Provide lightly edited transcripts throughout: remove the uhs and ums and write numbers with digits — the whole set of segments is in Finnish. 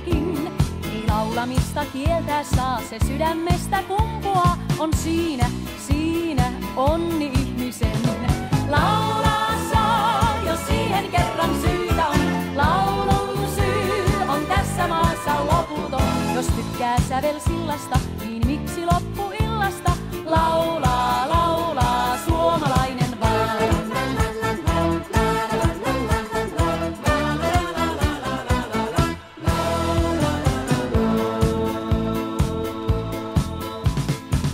vieläkin. Ei laulamista kieltää saa, se sydämestä kumpuaa. On siinä onni ihmisen. Laulaa saa, jos siihen kerran syytä on. Laulun syy on tässä maassa loputon. Jos tykkää sävelsillasta, niin miksi loppuillasta? Laulaa, laulaa suomalainen vaan.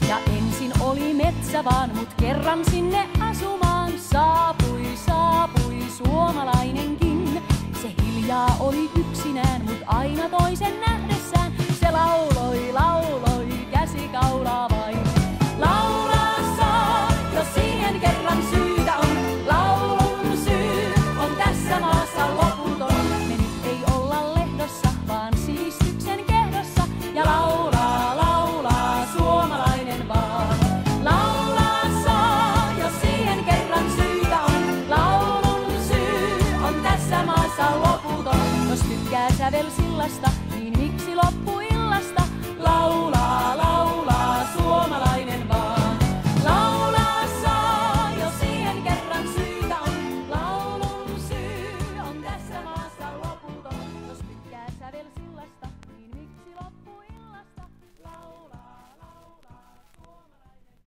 Ja ensin oli metsä vaan, mut kerran sinne asumaan saapui suomalainenkin. Se hiljaa oli yksinään, mut aina toisen nähdessään se lauloi käsikaulaa vain. Laulaa saa, jos siihen kerran syytä on. Laulun syy on tässä maassa loputon. Me nyt ei olla lehdossa, vaan siistyksen kehdossa. Ja laulaa, laulaa suomalainen vaan. Laulaa saa, jos siihen kerran syytä on. Laulun syy on tässä maassa loputon. Jos tykkää sävelsillasta,